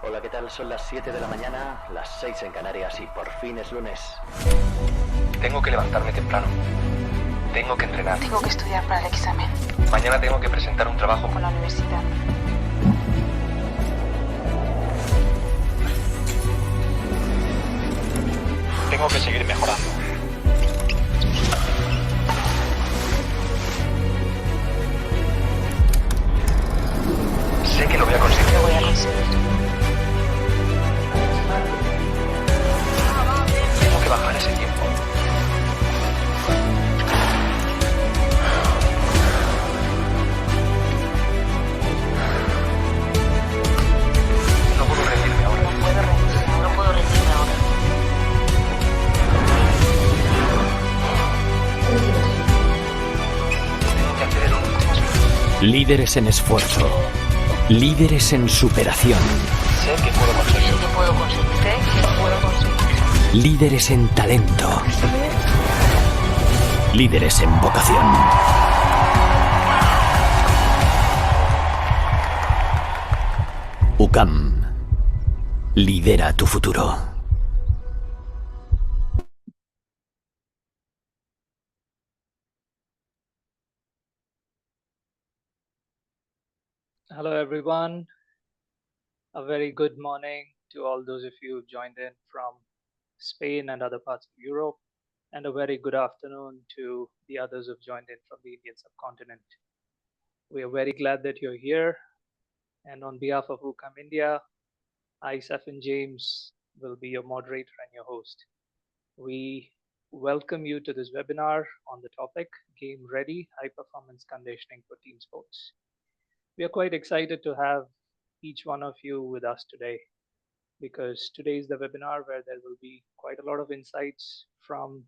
Hola, ¿qué tal? Son las 7 de la mañana, las 6 en Canarias y por fin es lunes. Tengo que levantarme temprano. Tengo que entrenar. Tengo que estudiar para el examen. Mañana tengo que presentar un trabajo Con la universidad. Tengo que seguir mejorando. Sé que lo voy a conseguir. Lo voy a conseguir. Tengo que bajar ese tiempo. No puedo rendirme ahora. No puedo rendirme ahora. Tengo que hacer el último esfuerzo. Líderes en esfuerzo. Líderes en superación. Sé que puedo conseguirlo. Sé que puedo conseguir. Líderes en talento. Líderes en vocación. UCAM. Lidera tu futuro. Hello, everyone. A very good morning to all those of you who joined in from Spain and other parts of Europe, and a very good afternoon to the others who've joined in from the Indian subcontinent. We are very glad that you're here, and on behalf of UCAM India, I, Safin James, will be your moderator and your host. We welcome you to this webinar on the topic Game Ready High Performance Conditioning for Team Sports. We are quite excited to have each one of you with us today, because today is the webinar where there will be quite a lot of insights from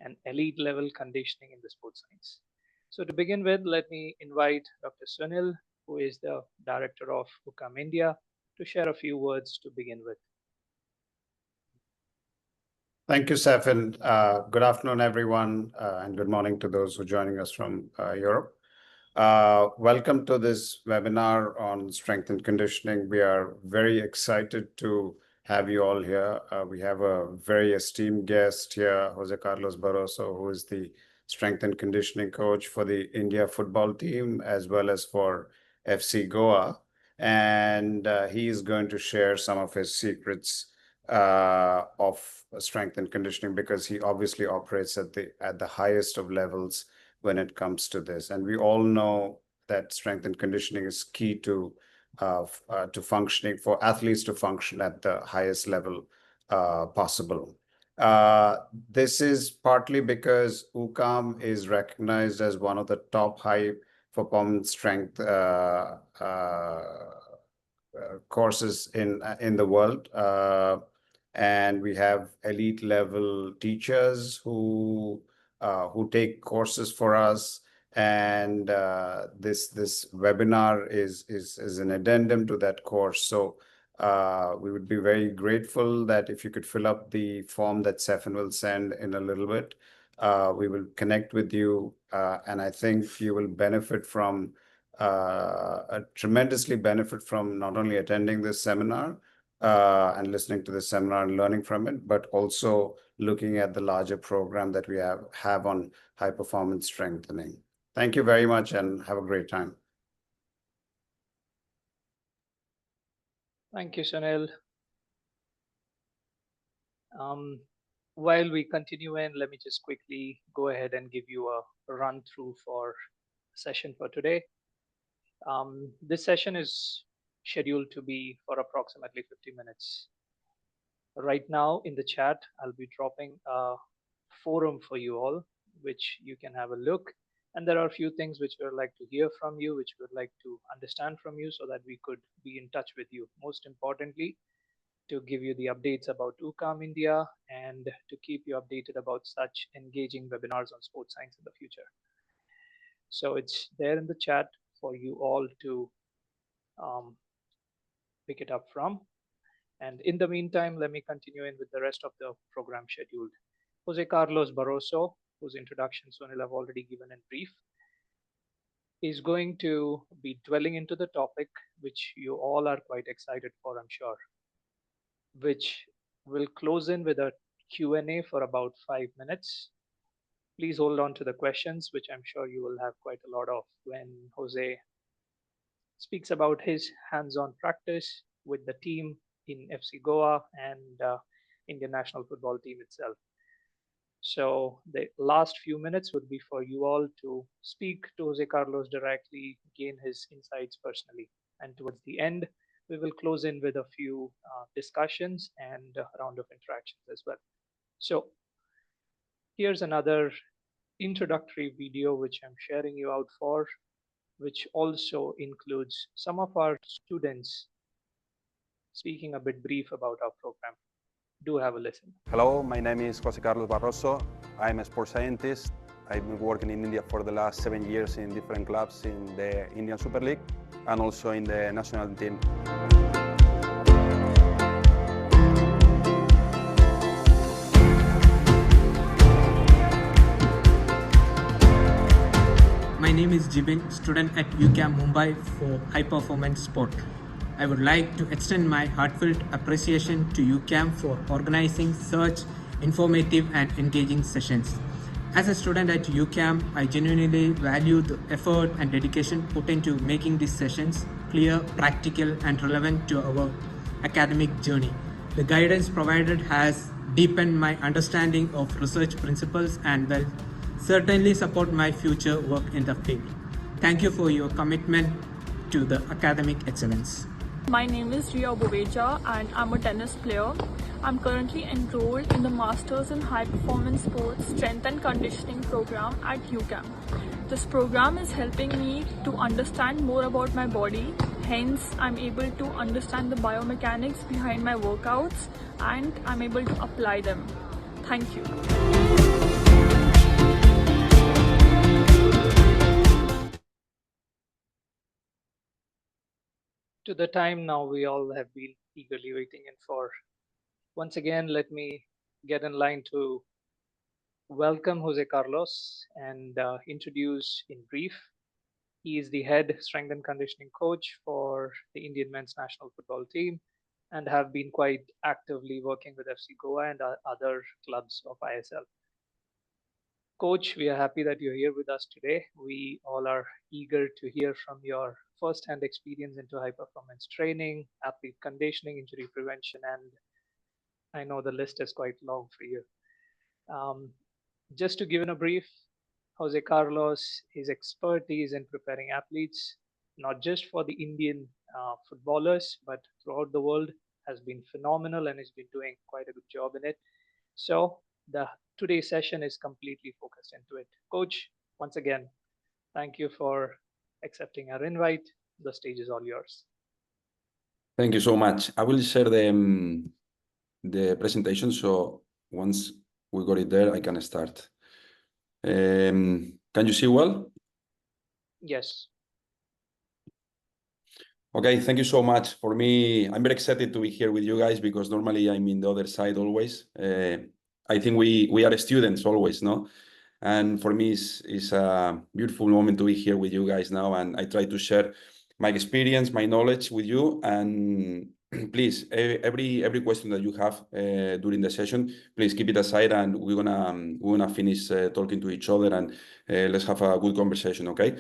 an elite level conditioning in the sports science. So to begin with, let me invite Dr. Sunil, who is the director of UCAM India, to share a few words to begin with. Thank you, Safin. Good afternoon, everyone, and good morning to those who are joining us from Europe. Welcome to this webinar on strength and conditioning. We are very excited to have you all here. We have a very esteemed guest here, Jose Carlos Barroso, who is the strength and conditioning coach for the India football team, as well as for FC Goa. And he is going to share some of his secrets of strength and conditioning, because he obviously operates at the highest of levels when it comes to this. And we all know that strength and conditioning is key to functioning, for athletes to function at the highest level possible. This is partly because UCAM is recognized as one of the top high performance strength courses in the world. And we have elite level teachers who take courses for us, and this webinar is an addendum to that course. So we would be very grateful that if you could fill up the form that Safin will send in a little bit. We will connect with you, and I think you will benefit from tremendously benefit from not only attending this seminar and listening to the seminar and learning from it, but also looking at the larger program that we have on high performance strengthening. Thank you very much and have a great time. Thank you, Sunil. While we continue in, let me just quickly go ahead and give you a run through for session for today. This session is scheduled to be for approximately 50 minutes. Right now in the chat, I'll be dropping a forum for you all, which you can have a look. And there are a few things which we would like to hear from you, which we would like to understand from you, so that we could be in touch with you. Most importantly, to give you the updates about UCAM India and to keep you updated about such engaging webinars on sports science in the future. So it's there in the chat for you all to pick it up from. And in the meantime, let me continue in with the rest of the program scheduled. Jose Carlos Barroso, whose introduction Sunil have already given in brief, is going to be dwelling into the topic which you all are quite excited for, I'm sure, which will close in with a Q&A for about 5 minutes. Please hold on to the questions, which I'm sure you will have quite a lot of when Jose speaks about his hands-on practice with the team in FC Goa and Indian national football team itself. So the last few minutes would be for you all to speak to Jose Carlos directly, gain his insights personally. And towards the end, we will close in with a few discussions and a round of interactions as well. So here's another introductory video which I'm sharing you out for, which also includes some of our students speaking a bit brief about our program. Do have a listen. Hello, my name is Jose Carlos Barroso. I'm a sports scientist. I've been working in India for the last 7 years in different clubs in the Indian Super League and also in the national team. My name is Jibin, student at UCAM Mumbai for High Performance Sport. I would like to extend my heartfelt appreciation to UCAM for organizing such informative and engaging sessions. As a student at UCAM, I genuinely value the effort and dedication put into making these sessions clear, practical, and relevant to our academic journey. The guidance provided has deepened my understanding of research principles and will certainly support my future work in the field. Thank you for your commitment to the academic excellence. My name is Ria Boveja and I'm a tennis player. I'm currently enrolled in the Masters in High Performance Sports Strength and Conditioning program at UCAM. This program is helping me to understand more about my body. Hence, I'm able to understand the biomechanics behind my workouts and I'm able to apply them. Thank you. To the time now we all have been eagerly waiting in for. Once again, let me get in line to welcome Jose Carlos and introduce in brief. He is the head strength and conditioning coach for the Indian men's national football team and have been quite actively working with FC Goa and other clubs of ISL. Coach, we are happy that you're here with us today. We all are eager to hear from your first-hand experience into high-performance training, athlete conditioning, injury prevention, and I know the list is quite long for you. Just to give in a brief, Jose Carlos, his expertise in preparing athletes, not just for the Indian footballers, but throughout the world, has been phenomenal and has been doing quite a good job in it. So today's session is completely focused into it. Coach, once again, thank you for accepting our invite. The stage is all yours. Thank you so much. I will share the presentation, so once we got it there, I can start. Can you see well? Yes. Okay, thank you so much. For me, I'm very excited to be here with you guys because normally I'm in the other side always. I think we are students always, no? And for me, it's a beautiful moment to be here with you guys now, and I try to share my experience, my knowledge with you. And please, every question that you have during the session, please keep it aside, and we're gonna finish talking to each other, and let's have a good conversation, okay?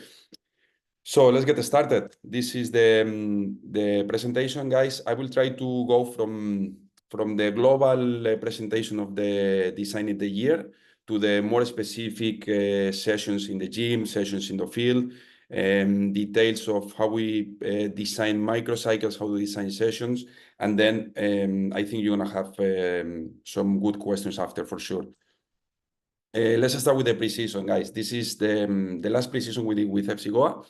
So let's get started. This is the presentation, guys. I will try to go from the global presentation of the design in the year to the more specific sessions in the gym, sessions in the field, details of how we design microcycles, how we design sessions, and then I think you're gonna have some good questions after for sure. Let's start with the pre-season, guys. This is the last pre-season we did with FC Goa.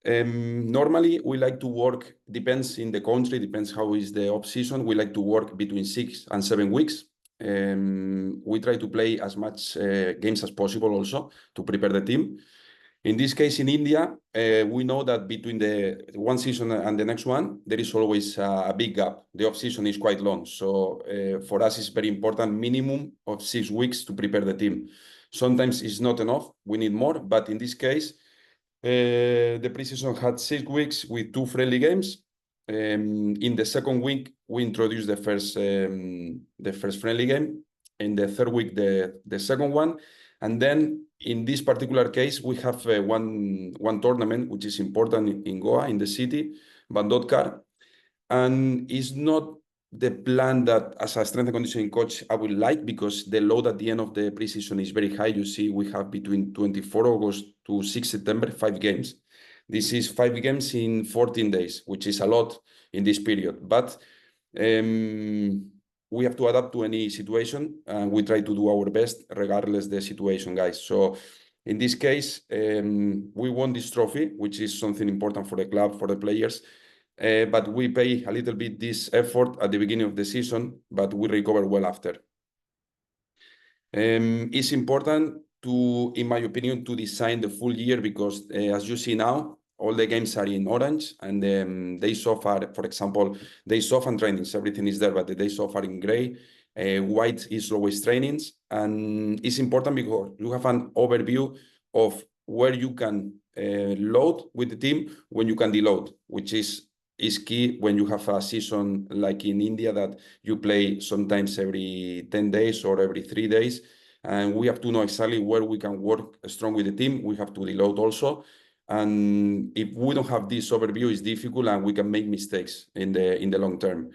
Normally, we like to work, depends in the country, depends how is the off-season. We like to work between 6 and 7 weeks. We try to play as much games as possible also to prepare the team. In this case, in India, we know that between the one season and the next one, there is always a big gap. The off-season is quite long. So for us, it's very important, minimum of 6 weeks to prepare the team. Sometimes it's not enough. We need more. But in this case, The preseason had 6 weeks with 2 friendly games. In the second week, we introduced the first friendly game. In the third week, the second one. And then in this particular case, we have one tournament, which is important in Goa, in the city, Bandot. And it's not the plan that as a strength and conditioning coach I would like, because the load at the end of the preseason is very high. You see, we have between 24 August to 6 September, 5 games. This is 5 games in 14 days, which is a lot in this period. But we have to adapt to any situation, and we try to do our best regardless the situation, guys. So in this case, we won this trophy, which is something important for the club, for the players. But we pay a little bit this effort at the beginning of the season, but we recover well after. It's important to, in my opinion, to design the full year, because as you see now, all the games are in orange, and days off are, for example, days off and trainings, everything is there, but the days off are in gray. White is always trainings, and it's important because you have an overview of where you can load with the team, when you can deload, which is key when you have a season like in India, that you play sometimes every 10 days or every 3 days. And we have to know exactly where we can work strong with the team. We have to deload also. And if we don't have this overview, it's difficult, and we can make mistakes in the long term.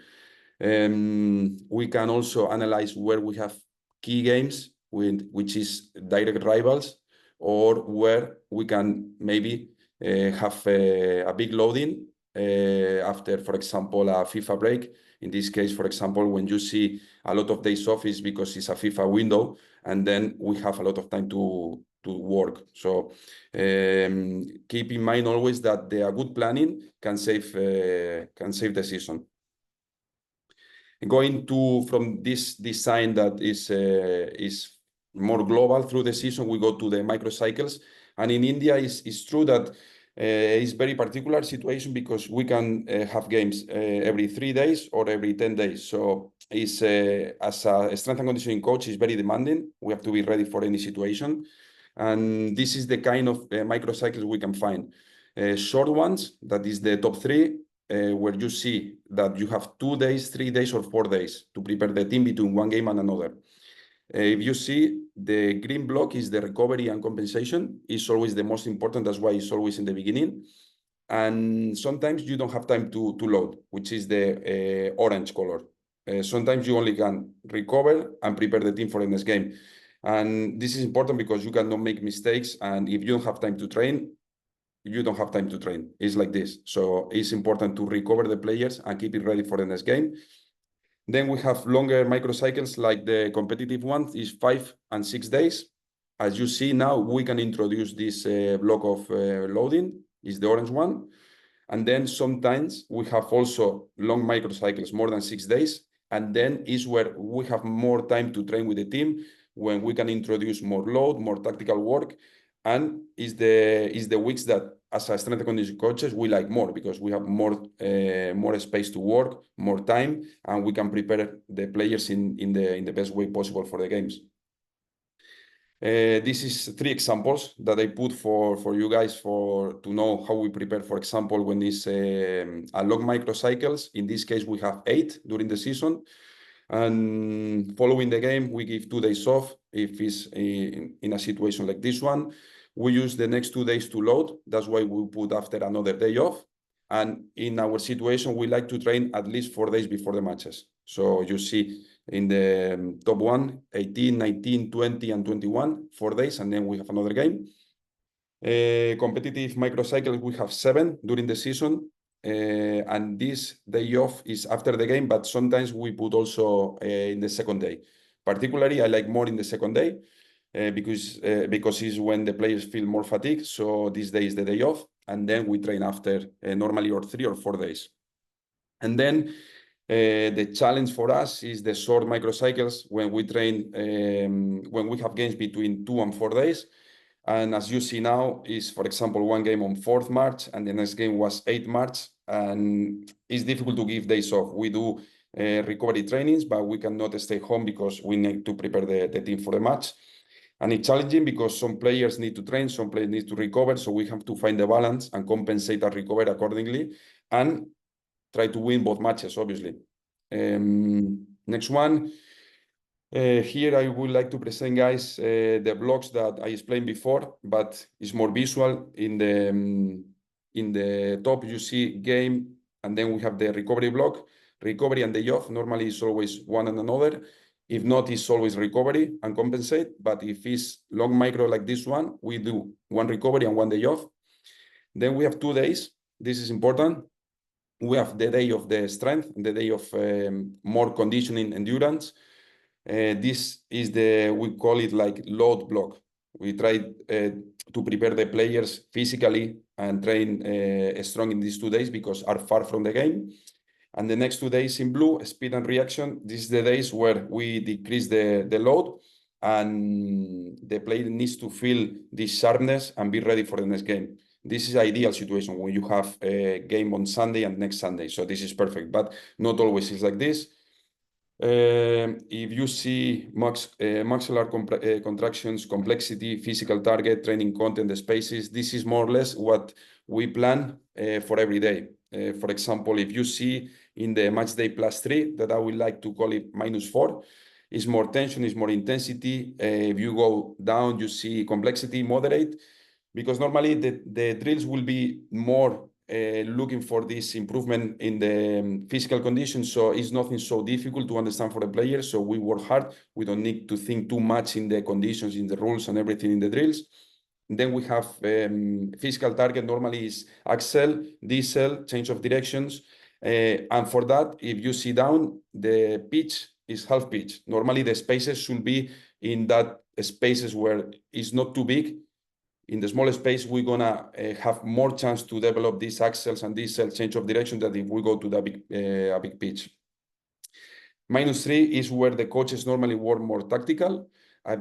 We can also analyze where we have key games, which is direct rivals, or where we can maybe have a big loading after, for example, a FIFA break. In this case, for example, when you see a lot of days off, is because it's a FIFA window, and then we have a lot of time to work. So keep in mind always that the good planning can save the season. Going from this design that is more global through the season, we go to the microcycles. And in India, it's true that it's very particular situation, because we can have games every 3 days or every 10 days. So it's as a strength and conditioning coach, is very demanding. We have to be ready for any situation. And this is the kind of microcycles we can find. Short ones, that is the top 3, where you see that you have 2 days, 3 days, or 4 days to prepare the team between one game and another. If you see, the green block is the recovery and compensation. It's always the most important. That's why it's always in the beginning. And sometimes you don't have time to load, which is the orange color. Sometimes you only can recover and prepare the team for the next game. And this is important because you cannot make mistakes. And if you don't have time to train, you don't have time to train. It's like this. So it's important to recover the players and keep it ready for the next game. Then we have longer microcycles, like the competitive one is 5 and 6 days. As you see now, we can introduce this block of loading, is the orange one. And then sometimes we have also long microcycles, more than 6 days. And then is where we have more time to train with the team, when we can introduce more load, more tactical work. And is the weeks that, as a strength and conditioning coaches, we like more, because we have more space to work, more time, and we can prepare the players in the best way possible for the games. This is 3 examples that I put for you guys to know how we prepare. For example, when it's a long microcycles, in this case we have 8 during the season, and following the game we give 2 days off. If it's in a situation like this one, we use the next 2 days to load. That's why we put after another day off. And in our situation, we like to train at least 4 days before the matches. So you see in the top 1, 18, 19, 20, and 21, 4 days, and then we have another game. Competitive microcycles, we have 7 during the season. And this day off is after the game, but sometimes we put also in the second day. Particularly, I like more in the second day, because it's when the players feel more fatigued. So this day is the day off, and then we train after normally or 3 or 4 days. And then the challenge for us is the short microcycles, when we train, when we have games between 2 and 4 days. And as you see now, is, for example, one game on 4th March, and the next game was 8th March. And it's difficult to give days off. We do recovery trainings, but we cannot stay home because we need to prepare the team for the match. And it's challenging because some players need to train, some players need to recover. So we have to find the balance and compensate and recover accordingly and try to win both matches, obviously. Next one. Here I would like to present, guys, the blocks that I explained before, but it's more visual. In the top, you see game, and then we have the recovery block. Recovery and day off normally is always one and another. If not, it's always recovery and compensate. But if it's long micro like this one, we do one recovery and one day off. Then we have 2 days. This is important. We have the day of the strength, the day of more conditioning endurance. This is we call it like load block. We try to prepare the players physically and train strong in these 2 days because are far from the game. And the next 2 days in blue, speed and reaction, this is the days where we decrease the load and the player needs to feel this sharpness and be ready for the next game. This is ideal situation when you have a game on Sunday and next Sunday. So this is perfect, but not always is like this. If you see maxillar contractions, complexity, physical target, training content, the spaces, this is more or less what we plan for every day. For example, if you see in the match day +3, that I would like to call it -4, is more tension, is more intensity. If you go down, you see complexity, moderate, because normally the drills will be more looking for this improvement in the physical conditions. So it's nothing so difficult to understand for the players. So we work hard. We don't need to think too much in the conditions, in the rules and everything in the drills. Then we have physical target normally is axle, diesel, change of directions. And for that, if you see down, the pitch is half pitch. Normally the spaces should be in that spaces where it's not too big. In the smaller space, we're gonna have more chance to develop these axles and diesel change of direction than if we go to the big pitch. -3 is where the coaches normally work more tactical.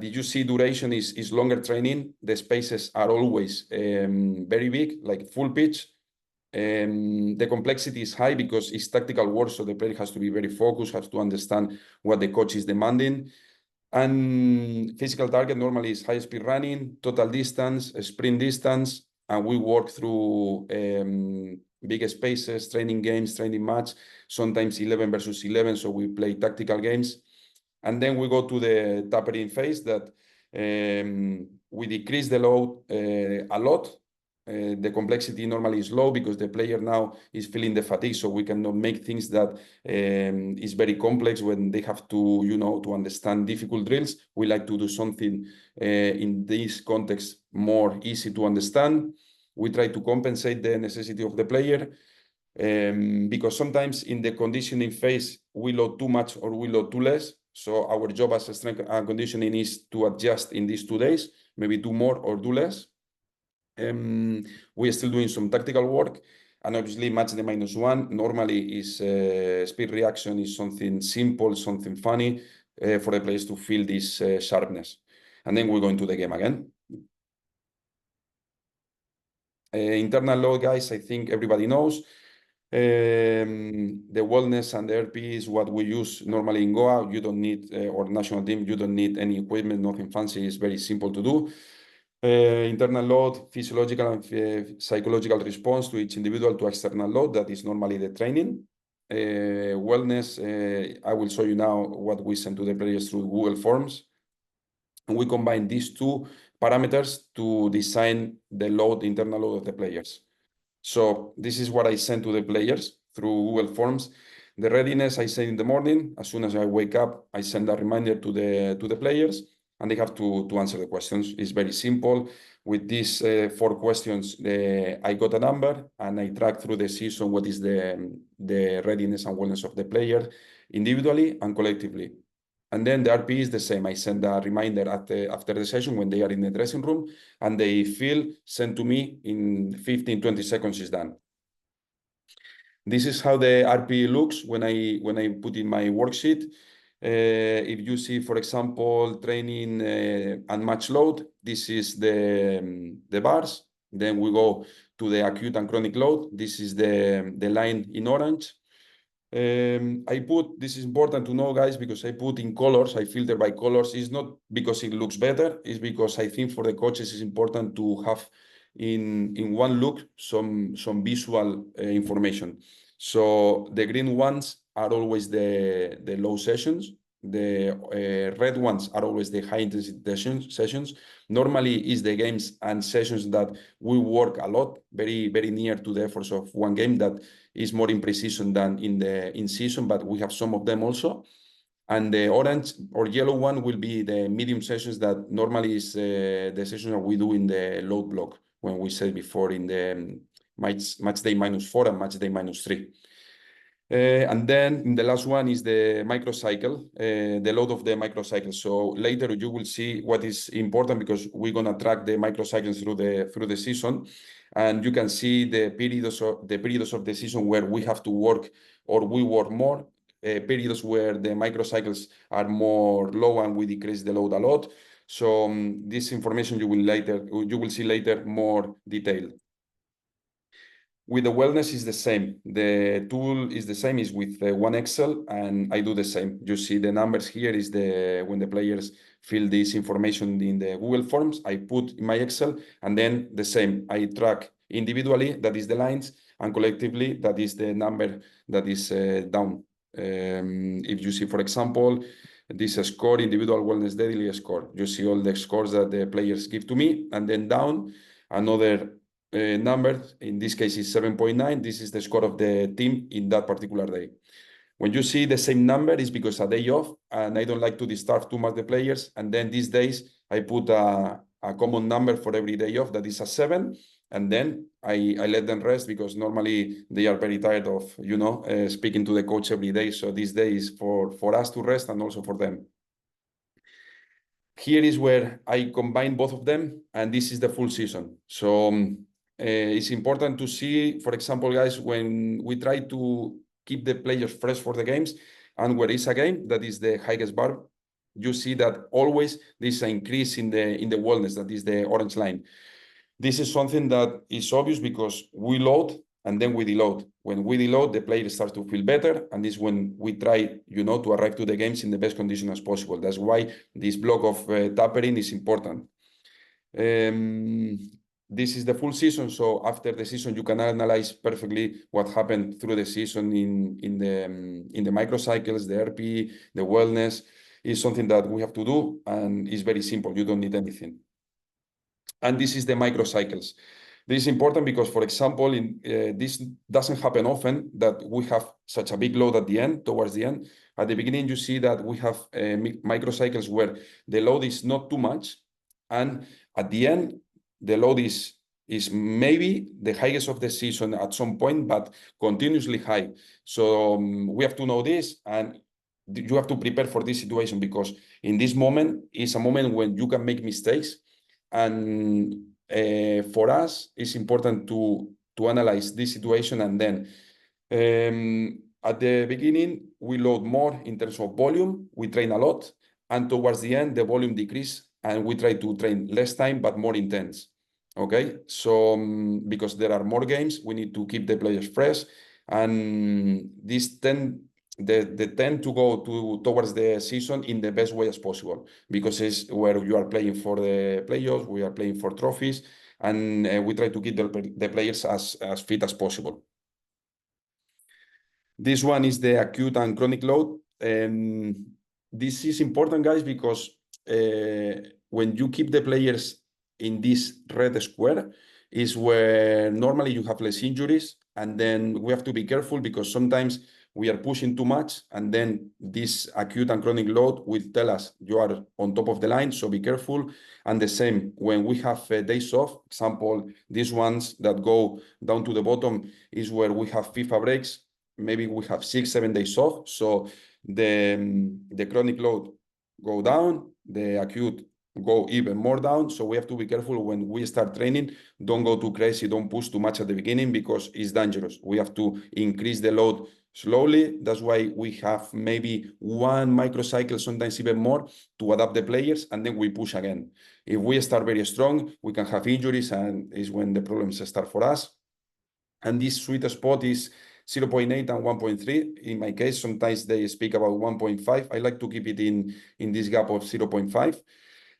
Did you see duration is longer training? The spaces are always very big, like full pitch. The complexity is high because it's tactical work, so the player has to be very focused, has to understand what the coach is demanding. And physical target normally is high speed running, total distance, sprint distance, and we work through big spaces, training games, training match, sometimes 11 versus 11, so we play tactical games. And then we go to the tapering phase that we decrease the load a lot. The complexity normally is low because the player now is feeling the fatigue, so we cannot make things that is very complex when they have to, to understand difficult drills. We like to do something in this context more easy to understand. We try to compensate the necessity of the player because sometimes in the conditioning phase, we load too much or we load too less. So our job as a strength and conditioning is to adjust in these 2 days, maybe do more or do less. We are still doing some tactical work, and obviously match the -1 normally is speed reaction is something simple, something funny for the players to feel this sharpness. And then we go into the game again. Internal load, guys, I think everybody knows. The wellness and the RP is what we use normally in Goa. You don't need, or national team, you don't need any equipment, nothing fancy. It's very simple to do. Internal load, physiological and psychological response to each individual to external load. That is normally the training. Wellness, I will show you now what we send to the players through Google Forms. And we combine these 2 parameters to design the load, internal load of the players. So this is what I send to the players through Google Forms. The readiness I send in the morning. As soon as I wake up, I send a reminder to the players, and they have to answer the questions. It's very simple. With these 4 questions, I got a number, and I track through the season what is the readiness and wellness of the player individually and collectively. And then the RP is the same. I send a reminder after the session when they are in the dressing room, and they feel sent to me in 15, 20 seconds is done. This is how the RP looks when I put in my worksheet. If you see, for example, training and match load, this is the bars. Then we go to the acute and chronic load. This is the line in orange. I put, this is important to know, guys, because I put in colors, I filter by colors. It's not because it looks better, it's because I think for the coaches it's important to have in one look some visual information. So the green ones are always the low sessions. The red ones are always the high intensity sessions. Normally is the games and sessions that we work a lot, very near to the efforts of one game that is more in pre-season than in season, but we have some of them also. And the orange or yellow one will be the medium sessions that normally is the sessions that we do in the load block when we said before in the match day -4 and match day -3. And then the last one is the microcycle, the load of the microcycle. So later you will see what is important because we're gonna track the microcycles through the season, and you can see the periods of the season where we have to work or we work more, periods where the microcycles are more low and we decrease the load a lot. So this information you will see later more detailed. With the wellness is the same. The tool is the same, is with one Excel, and I do the same. You see the numbers here is when the players fill this information in the Google Forms, I put in my Excel, and then the same. I track individually, that is the lines, and collectively, that is the number that is down. If you see, for example, this score, individual wellness daily score, you see all the scores that the players give to me, and then down, another number, in this case is 7.9. This is the score of the team in that particular day. When you see the same number, it's because a day off, and I don't like to disturb too much the players. And then these days, I put a common number for every day off, that is a 7. And then I let them rest because normally they are very tired of, speaking to the coach every day. So this day is for us to rest and also for them. Here is where I combine both of them, and this is the full season. So it's important to see, for example, guys, when we try to keep the players fresh for the games, and where is a game that is the highest bar, you see that always there's an increase in the wellness, that is the orange line. This is something that is obvious because we load and then we deload. When we deload, the player starts to feel better, and this is when we try, to arrive to the games in the best condition as possible. That's why this block of tapering is important. This is the full season, so after the season, you can analyze perfectly what happened through the season in the microcycles, the RP, the wellness. Is something that we have to do, and it's very simple. You don't need anything. And this is the microcycles. This is important because, for example, this doesn't happen often that we have such a big load at the end, towards the end. At the beginning, you see that we have microcycles where the load is not too much, and at the end, the load is maybe the highest of the season at some point, but continuously high. So we have to know this, and you have to prepare for this situation because in this moment is a moment when you can make mistakes. And for us, it's important to analyze this situation, and then at the beginning, we load more in terms of volume, we train a lot, and towards the end, the volume decrease, and we try to train less time, but more intense, okay? So because there are more games, we need to keep the players fresh, and this they tend to go towards the season in the best way as possible, because it's where you are playing for the playoffs, we are playing for trophies, and we try to keep the players as fit as possible. This one is the acute and chronic load. This is important, guys, because when you keep the players in this red square is where normally you have less injuries, and then we have to be careful because sometimes we are pushing too much, and then this acute and chronic load will tell us you are on top of the line, so be careful. And the same when we have days off, example, these ones that go down to the bottom is where we have FIFA breaks. Maybe we have 6-7 days off, so the chronic load go down, the acute go even more down. So we have to be careful when we start training. Don't go too crazy, don't push too much at the beginning because it's dangerous. We have to increase the load slowly. That's why we have maybe one microcycle, sometimes even more, to adapt the players, and then we push again. If we start very strong, we can have injuries, and is when the problems start for us. And this sweet spot is 0.8 and 1.3. In my case, sometimes they speak about 1.5. I like to keep it in this gap of 0.5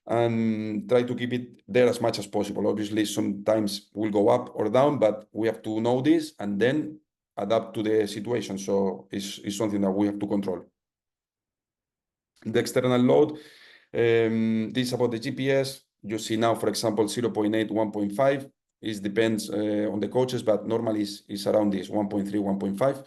and try to keep it there as much as possible. Obviously, sometimes we'll go up or down, but we have to know this and then adapt to the situation. So it's something that we have to control. The external load, this is about the GPS. You see now, for example, 0.8, 1.5. It depends on the coaches, but normally it's around this 1.3, 1.5.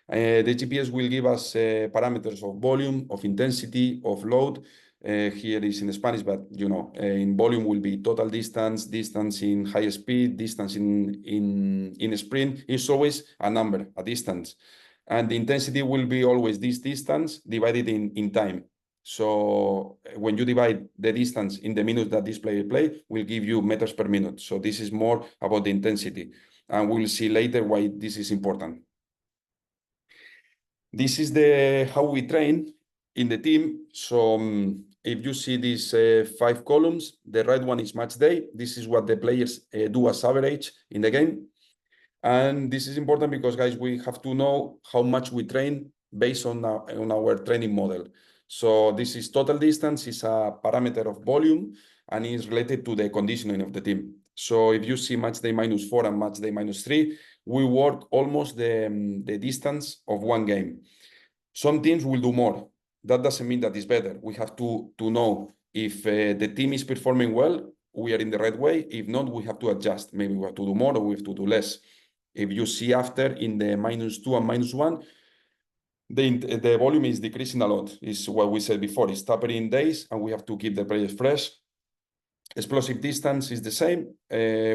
The GPS will give us parameters of volume, of intensity, of load. Here is in Spanish, but in volume will be total distance, distance in high speed, distance in sprint. It's always a number, a distance. And the intensity will be always this distance divided in time. So when you divide the distance in the minutes that this player play, will give you meters per minute. So this is more about the intensity. And we'll see later why this is important. This is how we train in the team. So if you see these 5 columns, the right one is match day. This is what the players do as average in the game. And this is important because, guys, we have to know how much we train based on our training model. So this is total distance, is a parameter of volume, and is related to the conditioning of the team. So if you see match day -4 and match day -3, we work almost the distance of one game. Some teams will do more. That doesn't mean that it's better. We have to know if the team is performing well, we are in the right way. If not, we have to adjust. Maybe we have to do more or we have to do less. If you see after in the -2 and -1, the volume is decreasing a lot. Is what we said before. It's tapering days, and we have to keep the players fresh. Explosive distance is the same.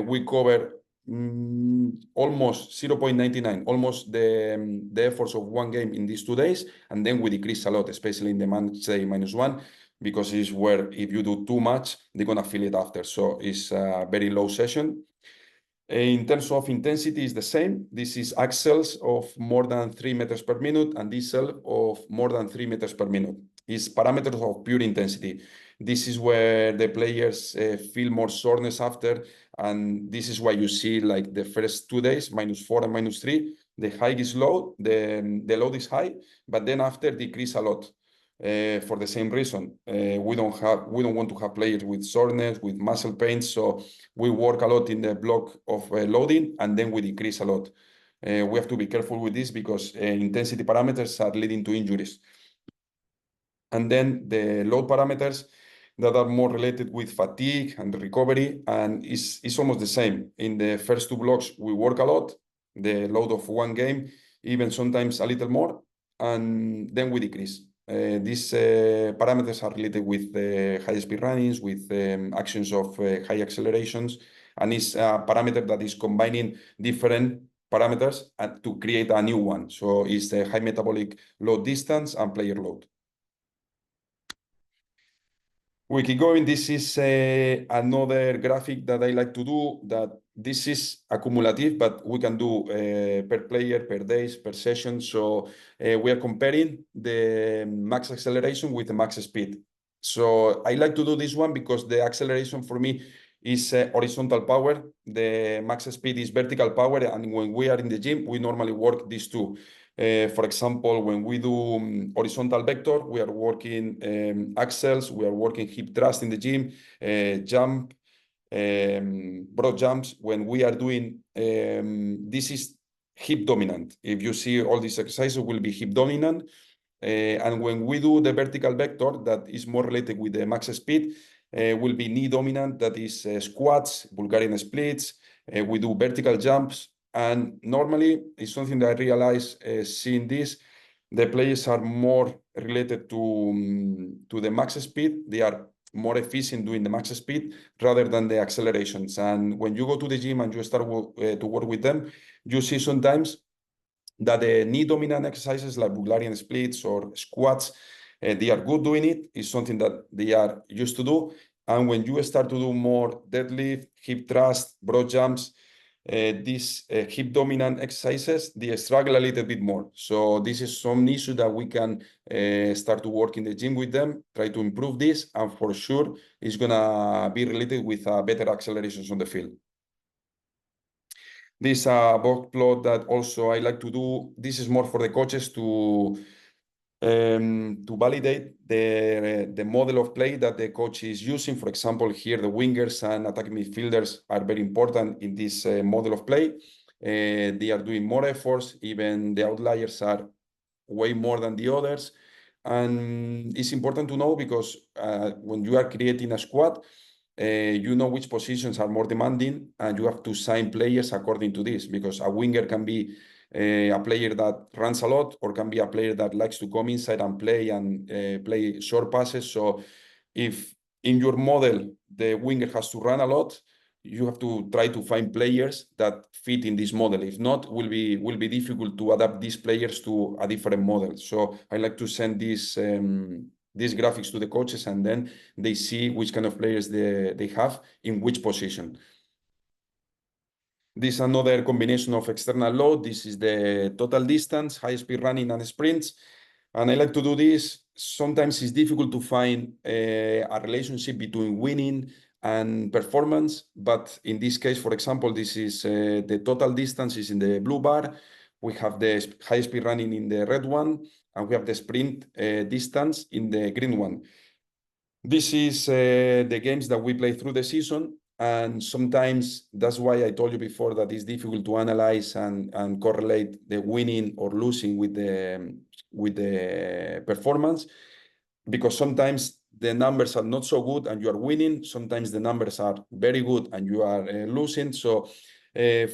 We cover almost 0.99, almost the efforts of one game in these 2 days, and then we decrease a lot, especially in the match day -1, because it's where if you do too much, they're gonna feel it after. So it's a very low session. In terms of intensity, is the same. This is axles of more than 3 meters per minute and diesel of more than 3 meters per minute. It's parameters of pure intensity. This is where the players feel more soreness after, and this is why you see like the first 2 days, -4 and -3, the high is low, the load is high, but then after decrease a lot. For the same reason, we don't want to have players with soreness, with muscle pains, so we work a lot in the block of loading, and then we decrease a lot. We have to be careful with this because intensity parameters are leading to injuries. And then the load parameters that are more related with fatigue and recovery, and it's almost the same. In the first 2 blocks, we work a lot, the load of one game, even sometimes a little more, and then we decrease. These parameters are related with high speed runnings, with actions of high accelerations, and it's a parameter that is combining different parameters to create a new one. So it's the high metabolic load distance and player load. We keep going. This is another graphic that I like to do, that this is accumulative, but we can do per player, per days, per session. So we are comparing the max acceleration with the max speed. So I like to do this one because the acceleration for me is horizontal power. The max speed is vertical power. And when we are in the gym, we normally work these two. For example, when we do horizontal vector, we are working axles, we are working hip thrust in the gym, jump, broad jumps. When we are doing, this is hip dominant. If you see all these exercises will be hip dominant. And when we do the vertical vector, that is more related with the max speed, will be knee dominant, that is squats, Bulgarian splits. We do vertical jumps. And normally, it's something that I realize seeing this, the players are more related to the max speed. They are more efficient doing the max speed rather than the accelerations. And when you go to the gym and you start to work with them, you see sometimes that the knee dominant exercises like Bulgarian splits or squats, they are good doing it. It's something that they are used to do. And when you start to do more deadlift, hip thrust, broad jumps, these hip dominant exercises, they struggle a little bit more. So this is some issue that we can start to work in the gym with them, try to improve this, and for sure it's gonna be related with better accelerations on the field. This box plot that also I like to do. This is more for the coaches to validate the model of play that the coach is using. For example, here the wingers and attacking midfielders are very important in this model of play. They are doing more efforts, even the outliers are way more than the others. And it's important to know because when you are creating a squad, you know which positions are more demanding, and you have to sign players according to this, because a winger can be a player that runs a lot, or can be a player that likes to come inside and play short passes. So if in your model the winger has to run a lot, you have to try to find players that fit in this model. If not, will be difficult to adapt these players to a different model. So I like to send these graphics to the coaches, and then they see which kind of players they have in which position. This is another combination of external load. This is the total distance, high speed running and sprints. And I like to do this. Sometimes it's difficult to find a relationship between winning and performance. But in this case, for example, this is the total distance is in the blue bar. We have the high speed running in the red one, and we have the sprint distance in the green one. This is the games that we play through the season, and sometimes that's why I told you before that it's difficult to analyze and correlate the winning or losing with the performance, because sometimes the numbers are not so good and you are winning. Sometimes the numbers are very good and you are losing. So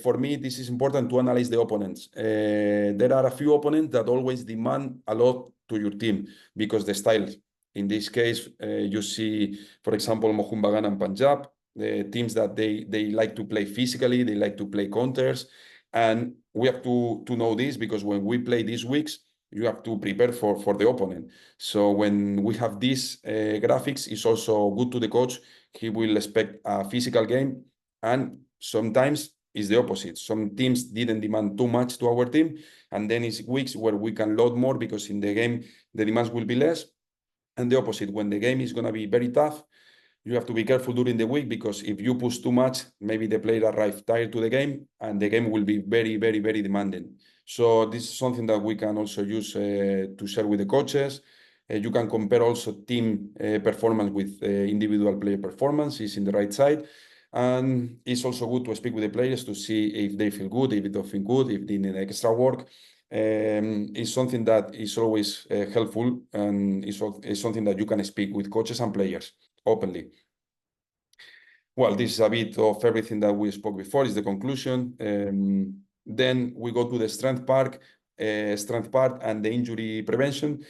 for me, this is important to analyze the opponents. There are a few opponents that always demand a lot to your team because the style. In this case, you see, for example, Mohun Bagan and Punjab, the teams that they like to play physically, they like to play counters. And we have to know this, because when we play these weeks, you have to prepare for the opponent. So when we have these graphics, it's also good to the coach. He will expect a physical game, and sometimes it's the opposite. Some teams didn't demand too much to our team, and then it's weeks where we can load more because in the game the demands will be less. And the opposite, when the game is going to be very tough, you have to be careful during the week, because if you push too much, maybe the player arrives tired to the game, and the game will be very, very, very demanding. So this is something that we can also use to share with the coaches. You can compare also team performance with individual player performance. Is in the right side. And it's also good to speak with the players to see if they feel good, if they don't feel good, if they need extra work. It's something that is always helpful, and it's something that you can speak with coaches and players openly. Well, this is a bit of everything that we spoke before, is the conclusion. Then we go to the strength part and the injury prevention.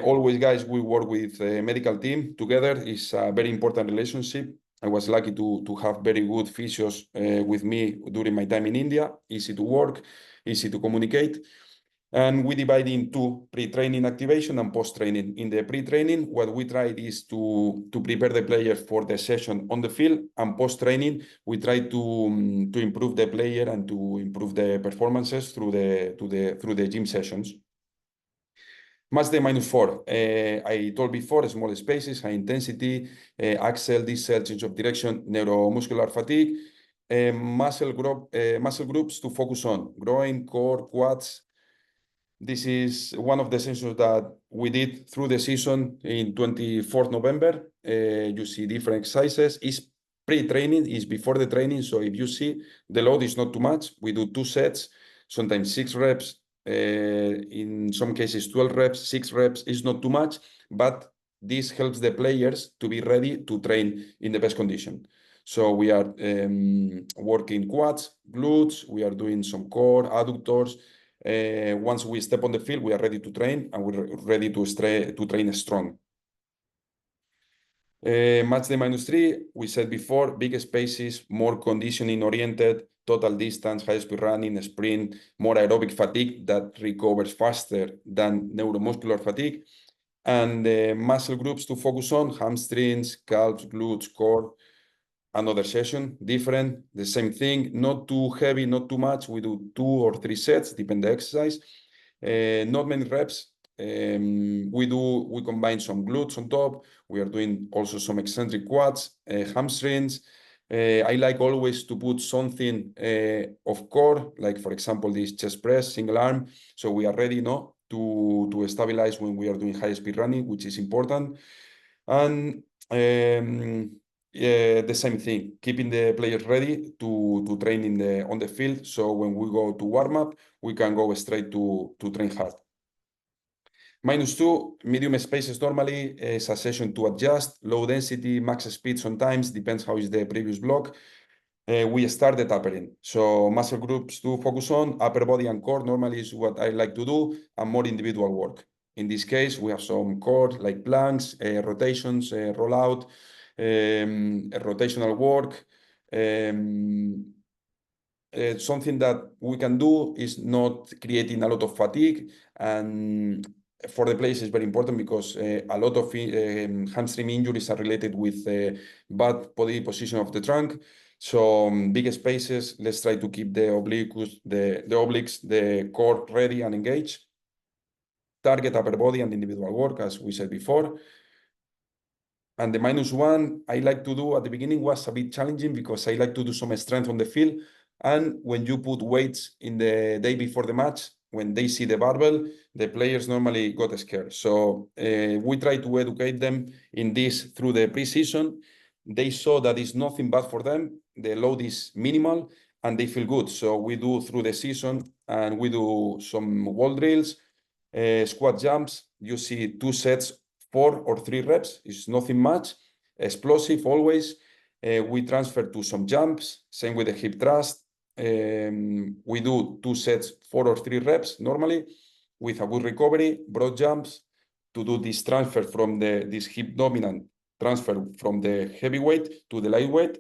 Always, guys, we work with a medical team together. It's a very important relationship. I was lucky to have very good physios with me during my time in India. Easy to work, easy to communicate. And we divide into pre-training activation and post-training. In the pre-training, what we try is to prepare the player for the session on the field, and post-training, we try to improve the player and to improve the performances through the gym sessions. Match day -4. I told before, small spaces, high intensity, axle, decel, change of direction, neuromuscular fatigue, muscle groups to focus on: groin, core, quads. This is one of the sessions that we did through the season in 24th November. You see different exercises. It's pre-training, is before the training. So if you see, the load is not too much. We do 2 sets, sometimes 6 reps. In some cases, 12 reps, 6 reps is not too much, but this helps the players to be ready to train in the best condition. So we are working quads, glutes, we are doing some core, adductors. Once we step on the field, we are ready to train, and we're ready to train strong. Match day -3, we said before, big spaces, more conditioning oriented, total distance, high speed running, sprint, more aerobic fatigue that recovers faster than neuromuscular fatigue. And muscle groups to focus on: hamstrings, calves, glutes, core. Another session, different, the same thing, not too heavy, not too much. We do 2 or 3 sets, depend the exercise. Not many reps. We combine some glutes on top. We are doing also some eccentric quads, hamstrings, I like always to put something of core, like for example, this chest press, single arm. So we are ready, no, to stabilize when we are doing high speed running, which is important. And the same thing, keeping the players ready to train on the field. So when we go to warm up, we can go straight to train hard. -2, medium spaces normally is a session to adjust, low density, max speed sometimes, depends how is the previous block. We start the tapering. So muscle groups to focus on, upper body and core normally is what I like to do, and more individual work. In this case, we have some core like planks, rotations, rollout, rotational work. Something that we can do is not creating a lot of fatigue, and for the players is very important because a lot of hamstring injuries are related with bad body position of the trunk. So big spaces, let's try to keep the obliques, the core ready and engaged. Target upper body and individual work, as we said before. And the -1 I like to do at the beginning was a bit challenging because I like to do some strength on the field. And when you put weights in the day before the match, when they see the barbell, the players normally got scared. So we try to educate them in this through the preseason. They saw that it's nothing bad for them. The load is minimal and they feel good. So we do through the season, and we do some wall drills, squat jumps. You see 2 sets, 4 or 3 reps. It's nothing much. Explosive always. We transfer to some jumps. Same with the hip thrust. We do 2 sets, 4 or 3 reps normally with a good recovery, broad jumps to do this transfer from this hip dominant transfer from the heavyweight to the lightweight.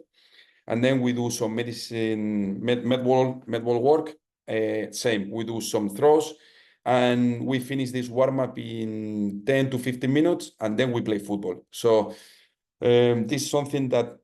And then we do some med wall work. Same, we do some throws, and we finish this warm-up in 10 to 15 minutes, and then we play football. So this is something that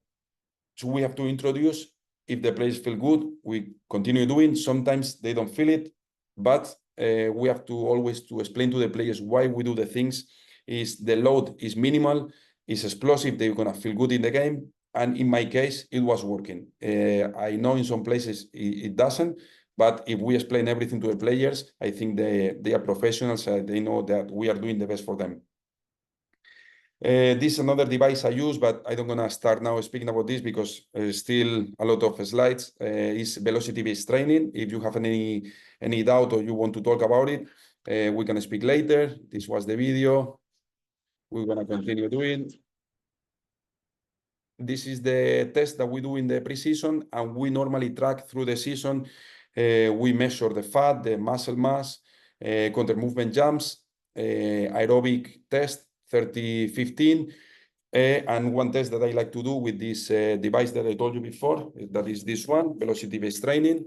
we have to introduce. If the players feel good, we continue doing. Sometimes they don't feel it, but we have to always to explain to the players why we do the things. Is the load is minimal, is explosive, they're gonna feel good in the game. And in my case, it was working. I know in some places it doesn't, but if we explain everything to the players, I think they are professionals. They know that we are doing the best for them. This is another device I use, but I don't gonna start now speaking about this because still a lot of slides. Is velocity-based training. If you have any doubt or you want to talk about it, we can speak later. This was the video. We're gonna continue doing. This is the test that we do in the preseason, and we normally track through the season. We measure the fat, the muscle mass, counter movement jumps, aerobic test, 30-15, and one test that I like to do with this device that I told you before, that is this one, velocity-based training.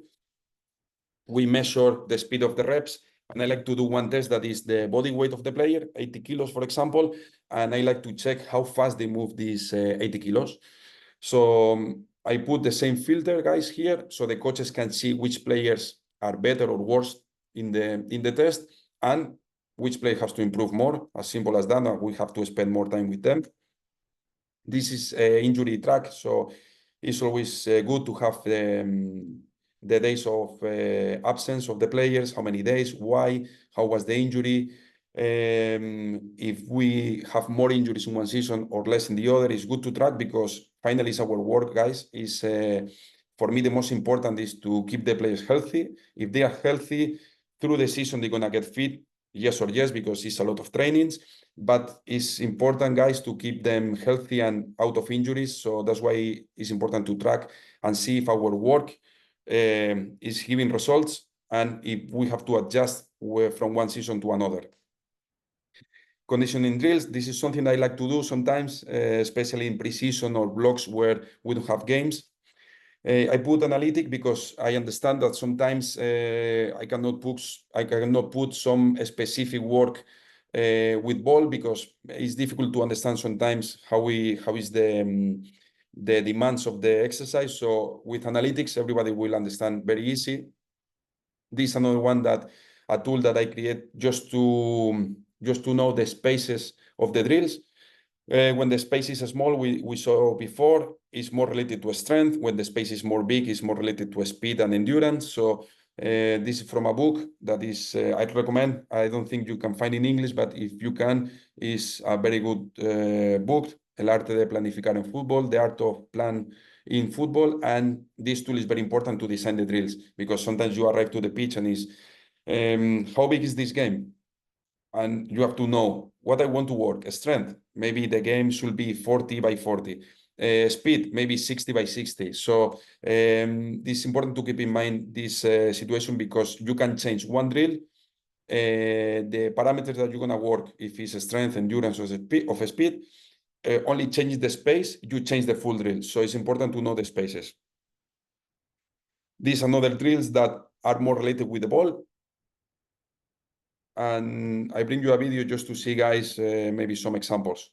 We measure the speed of the reps, and I like to do one test that is the body weight of the player, 80 kilos, for example, and I like to check how fast they move these 80 kilos. So I put the same filter, guys, here, so the coaches can see which players are better or worse in the test, and which player has to improve more. As simple as that, and we have to spend more time with them. This is injury track, so it's always good to have the days of absence of the players, how many days, why, how was the injury. If we have more injuries in one season or less in the other, it's good to track because finally it's our work, guys. Is for me, the most important is to keep the players healthy. If they are healthy through the season, they're gonna get fit, yes or yes, because it's a lot of trainings. But it's important, guys, to keep them healthy and out of injuries. So that's why it's important to track and see if our work is giving results and if we have to adjust from one season to another. Conditioning drills, this is something I like to do sometimes, especially in pre-season or blocks where we don't have games. I put analytic because I understand that sometimes I cannot put some specific work with ball because it's difficult to understand sometimes how is the demands of the exercise. So with analytics, everybody will understand very easy. This is another one a tool that I create just to know the spaces of the drills. When the space is small, we saw before, is more related to strength. When the space is more big, it's more related to speed and endurance. So this is from a book that is, I'd recommend. I don't think you can find in English, but if you can, is a very good book, El arte de planificar en fútbol, the art of plan in football. And this tool is very important to design the drills, because sometimes you arrive to the pitch and is, how big is this game? And you have to know what I want to work. Strength, maybe the game should be 40 by 40. Speed, maybe 60 by 60. So this is important to keep in mind this situation, because you can change one drill. The parameters that you're going to work, if it's strength, endurance, or speed, only changes the space, you change the full drill. So it's important to know the spaces. These are other drills that are more related with the ball. And I bring you a video just to see, guys, maybe some examples.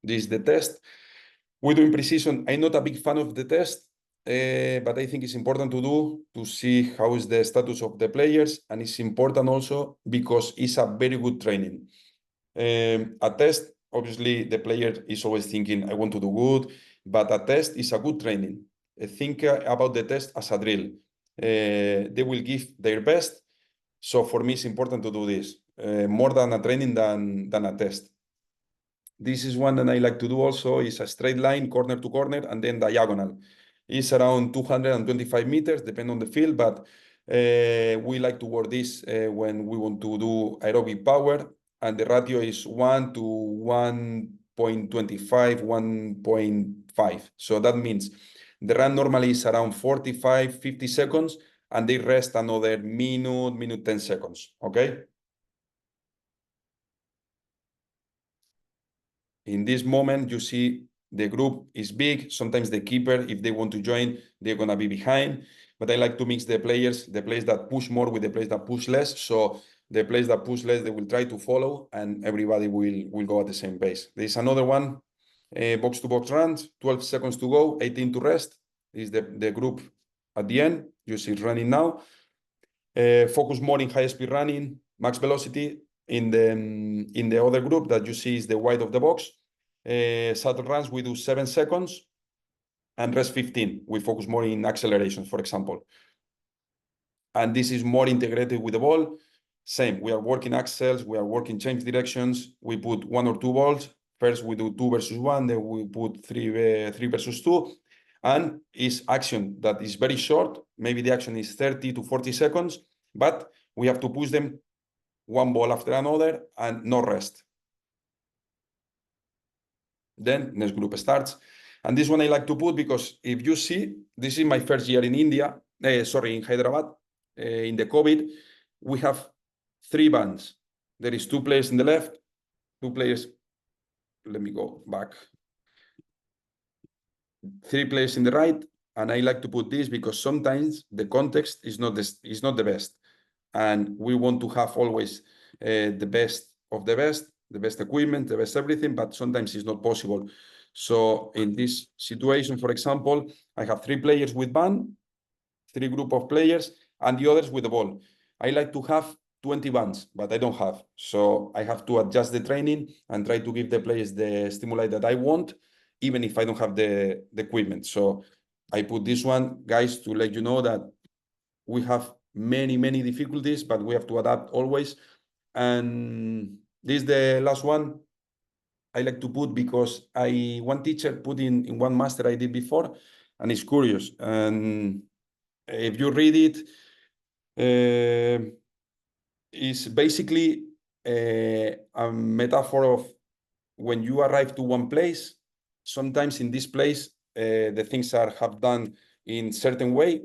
This is the test. We're doing precision. I'm not a big fan of the test, but I think it's important to do to see how is the status of the players. And it's important also because it's a very good training. A test, obviously, the player is always thinking, I want to do good, but a test is a good training. Think about the test as a drill. They will give their best. So for me, it's important to do this more than a training than a test. This is one that I like to do also. It's a straight line, corner to corner, and then diagonal. It's around 225 meters, depending on the field, but we like to work this when we want to do aerobic power, and the ratio is 1 to 1.25, 1.5. So that means the run normally is around 45, 50 seconds, and they rest another minute, 10 seconds, okay? In this moment, you see the group is big. Sometimes the keeper, if they want to join, they're going to be behind. But I like to mix the players that push more with the players that push less. So the players that push less, they will try to follow, and everybody will go at the same pace. There's another one, box-to-box runs, 12 seconds to go, 18 to rest. This is the group at the end. You see it running now. Focus more in high-speed running, max velocity. In the other group that you see is the wide of the box. Shuttle runs, we do 7 seconds, and rest 15. We focus more in acceleration, for example. And this is more integrated with the ball. Same, we are working axles, we are working change directions. We put 1 or 2 balls. First, we do 2 versus 1, then we put 3 versus 2. And it's action that is very short. Maybe the action is 30 to 40 seconds, but we have to push them one ball after another and no rest. Then next group starts. And this one I like to put because if you see, this is my first year in India, in Hyderabad, in the COVID, we have 3 bands. There is 2 players in the left, 2 players, let me go back. 3 players in the right. And I like to put this because sometimes the context is not the best. And we want to have always the best of the best equipment, the best everything, but sometimes it's not possible. So in this situation, for example, I have 3 players with band, 3 group of players, and the others with the ball. I like to have 20 bands, but I don't have. So I have to adjust the training and try to give the players the stimuli that I want, even if I don't have the equipment. So I put this one, guys, to let you know that we have many difficulties, but we have to adapt always. And this is the last one I like to put because one teacher put in one master I did before, and it's curious. And if you read it, it's basically a metaphor of when you arrive to one place, sometimes in this place, the things have done in certain way,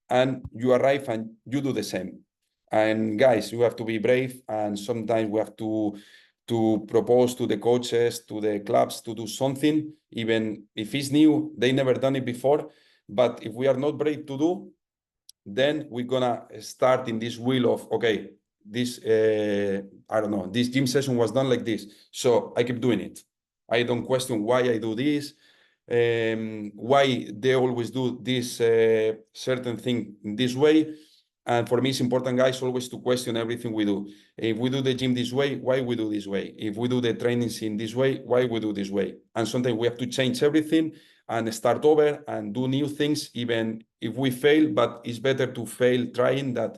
and you arrive and you do the same. And guys, you have to be brave, and sometimes we have to propose to the coaches, to the clubs to do something, even if it's new, they never done it before. But if we are not brave to do, then we're gonna start in this wheel of, okay, this, I don't know, this gym session was done like this, so I keep doing it. I don't question why I do this, why they always do this certain thing in this way. And for me, it's important, guys, always to question everything we do. If we do the gym this way, why we do this way? If we do the trainings in this way, why we do this way? And sometimes we have to change everything and start over and do new things, even if we fail. But it's better to fail trying than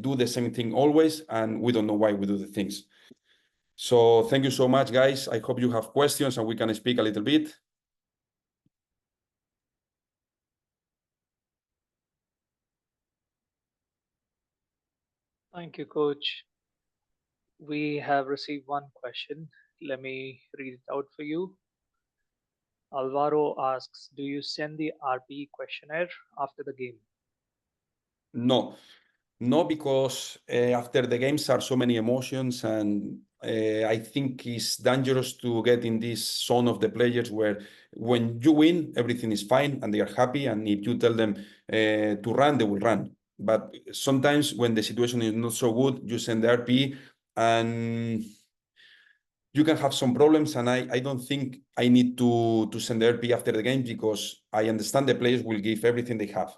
do the same thing always, and we don't know why we do the things. So thank you so much, guys. I hope you have questions and we can speak a little bit. Thank you, Coach. We have received one question. Let me read it out for you. Alvaro asks, do you send the RP questionnaire after the game? No, because after the games are so many emotions, and I think it's dangerous to get in this zone of the players where when you win, everything is fine and they are happy. And if you tell them to run, they will run. But sometimes when the situation is not so good, you send the RP and you can have some problems. And I don't think I need to send the RP after the game, because I understand the players will give everything they have.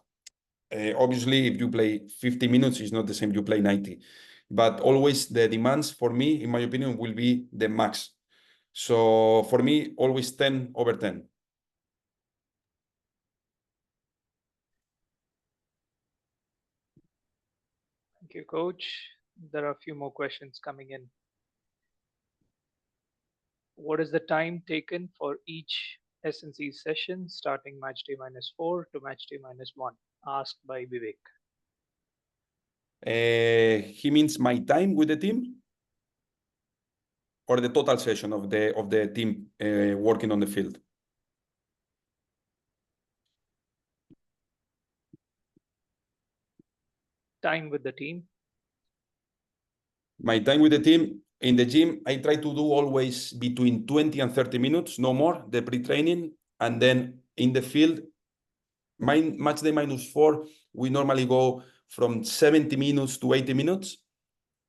Obviously, if you play 50 minutes, it's not the same you play 90. But always the demands for me, in my opinion, will be the max. So for me, always 10 over 10. Thank you, Coach. There are a few more questions coming in. What is the time taken for each SNC session starting match day -4 to match day -1? Asked by Vivek. He means my time with the team, or the total session of the team working on the field? Time with the team. My time with the team in the gym, I try to do always between 20 and 30 minutes, no more, the pre-training. And then in the field, match day -4, we normally go from 70 minutes to 80 minutes.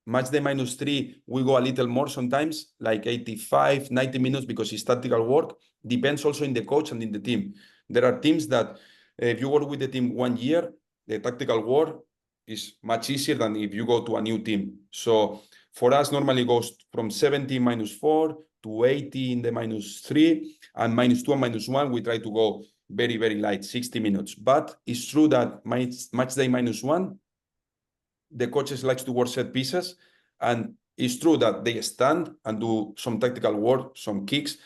Match day -3, we go a little more sometimes, like 85, 90 minutes, because it's tactical work. Depends also in the coach and in the team. There are teams that if you work with the team 1 year, the tactical work is much easier than if you go to a new team. So for us, normally goes from 70 -4 to 80 in the -3, and -2 and -1, we try to go very, very light, 60 minutes. But it's true that match day -1, the coaches likes to work set pieces, and it's true that they stand and do some tactical work, some kicks,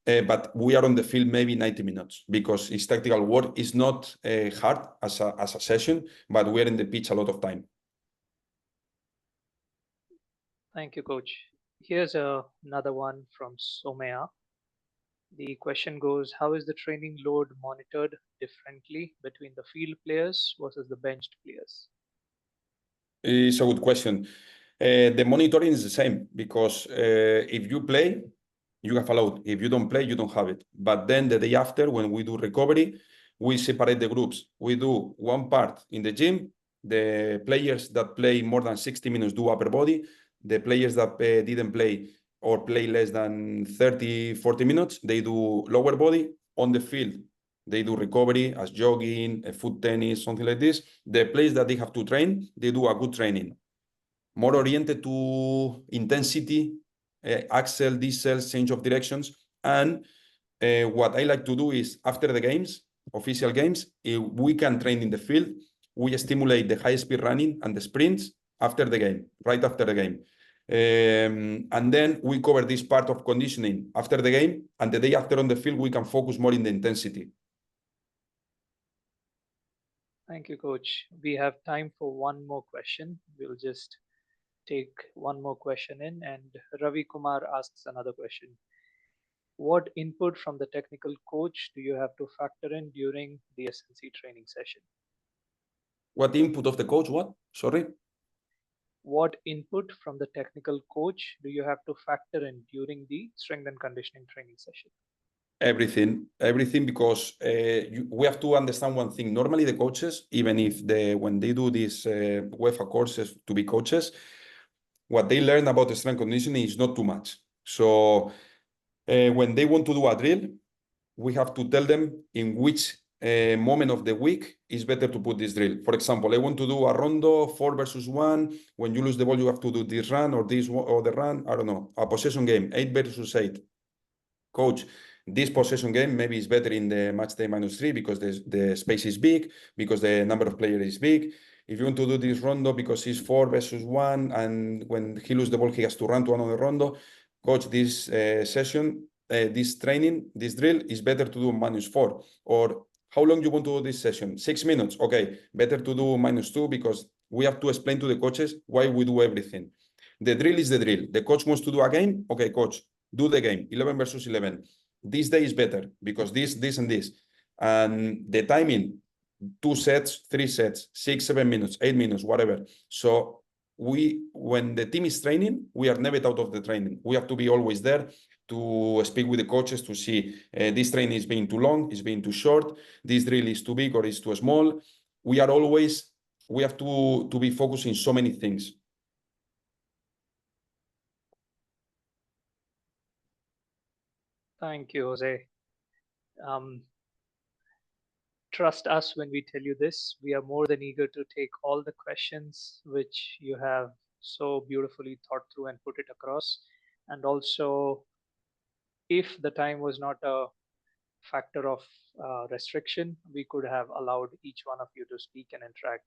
but we are on the field maybe 90 minutes, because it's tactical work. It's not hard as a session, but we're in the pitch a lot of time. Thank you, Coach. Here's another one from Somaya. The question goes, how is the training load monitored differently between the field players versus the benched players? It's a good question. The monitoring is the same, because if you play, you have a load. If you don't play, you don't have it. But then the day after, when we do recovery, we separate the groups. We do one part in the gym. The players that play more than 60 minutes do upper body. The players that didn't play or play less than 30, 40 minutes, they do lower body. On the field, they do recovery as jogging, foot tennis, something like this. The players that they have to train, they do a good training, more oriented to intensity, axle, diesel, change of directions. And what I like to do is, after the games, official games, if we can train in the field, we stimulate the high speed running and the sprints after the game, right after the game. And then we cover this part of conditioning after the game, and the day after on the field, we can focus more in the intensity. Thank you, Coach. We have time for one more question. We'll just take one more question in, and Ravi Kumar asks another question. What input from the technical coach do you have to factor in during the SNC training session? What input of the coach? What? Sorry? What input from the technical coach do you have to factor in during the strength and conditioning training session? Everything, because we have to understand one thing. Normally, the coaches, even if when they do these UEFA courses to be coaches, what they learn about the strength conditioning is not too much. So when they want to do a drill, we have to tell them in which moment of the week, it's better to put this drill. For example, I want to do a rondo 4 versus 1. When you lose the ball, you have to do this run or this or the run. I don't know. A possession game, 8 versus 8. Coach, this possession game maybe is better in the match day -3 because the space is big, because the number of players is big. If you want to do this rondo because it's 4 versus 1, and when he loses the ball, he has to run to another rondo. Coach, this session, this training, this drill is better to do -4. Or how long you want to do this session? 6 minutes. Okay, better to do -2 because we have to explain to the coaches why we do everything. The drill is the drill. The coach wants to do a game. Okay, coach, do the game, 11 versus 11. This day is better because this, and this. And the timing, 2 sets, 3 sets, 6, 7 minutes, 8 minutes, whatever. So when the team is training, we are never out of the training. We have to be always there to speak with the coaches to see this training is being too long, is being too short, this drill is too big or is too small. We have to be focusing so many things. Thank you, Jose. Trust us when we tell you this. We are more than eager to take all the questions which you have so beautifully thought through and put it across. And also, if the time was not a factor of restriction, we could have allowed each one of you to speak and interact.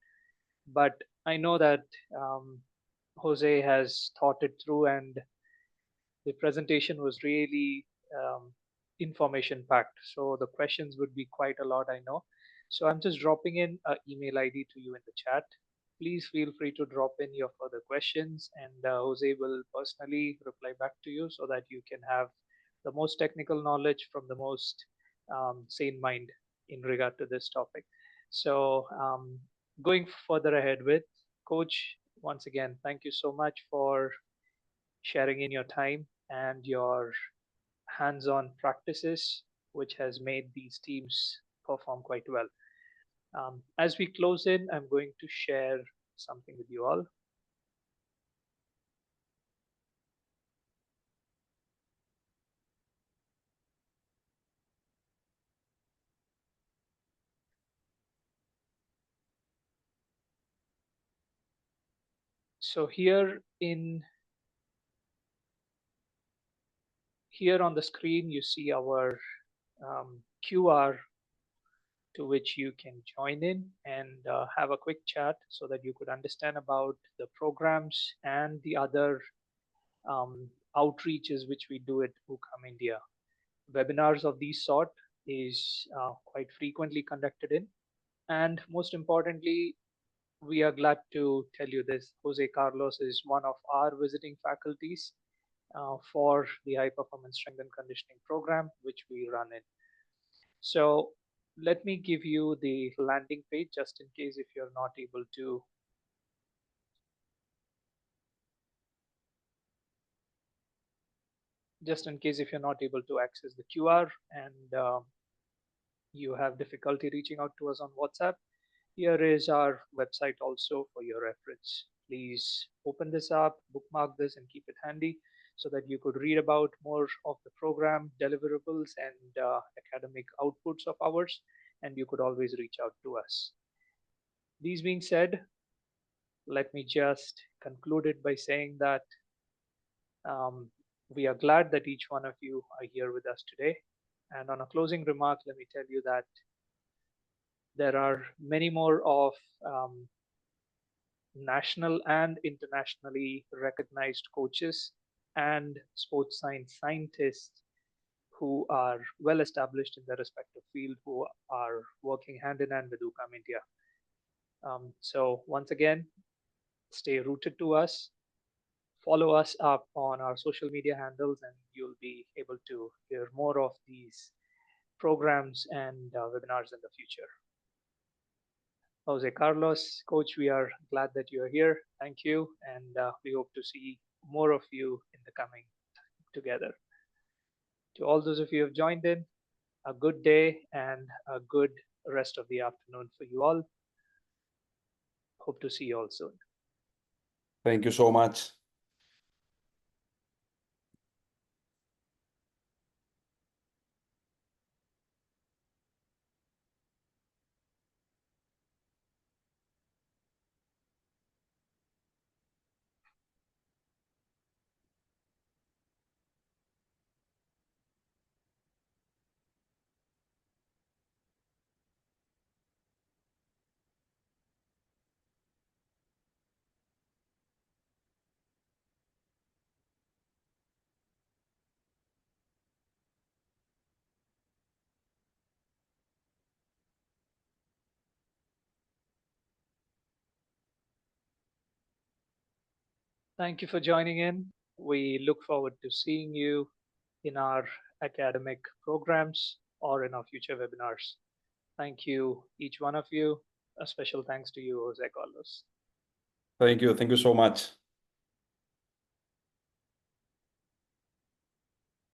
But I know that Jose has thought it through, and the presentation was really information packed. So the questions would be quite a lot, I know. So I'm just dropping in an email ID to you in the chat. Please feel free to drop in your further questions, and Jose will personally reply back to you so that you can have the most technical knowledge from the most sane mind in regard to this topic. So going further ahead with Coach, once again, thank you so much for sharing in your time and your hands-on practices, which has made these teams perform quite well. As we close in, I'm going to share something with you all. So here on the screen, you see our QR to which you can join in and have a quick chat so that you could understand about the programs and the other outreaches which we do at UCAM India. Webinars of these sort is quite frequently conducted in, and most importantly, we are glad to tell you this. Jose Carlos is one of our visiting faculties for the High Performance Strength and Conditioning program, which we run in. So let me give you the landing page just in case if you're not able to access the QR and you have difficulty reaching out to us on WhatsApp, here is our website also for your reference. Please open this up, bookmark this, and keep it handy so that you could read about more of the program deliverables and academic outputs of ours, and you could always reach out to us. These being said, let me just conclude it by saying that we are glad that each one of you are here with us today. And on a closing remark, let me tell you that there are many more of national and internationally recognized coaches and sports science scientists who are well established in their respective field, who are working hand in hand with UCAM India. So once again, stay rooted to us. Follow us up on our social media handles, and you'll be able to hear more of these programs and webinars in the future. Jose Carlos, Coach, we are glad that you are here. Thank you, and we hope to see more of you in the coming time together. To all those of you who have joined in, a good day and a good rest of the afternoon for you all. Hope to see you all soon. Thank you so much. Thank you for joining in. We look forward to seeing you in our academic programs or in our future webinars. Thank you, each one of you. A special thanks to you, Jose Carlos. Thank you so much.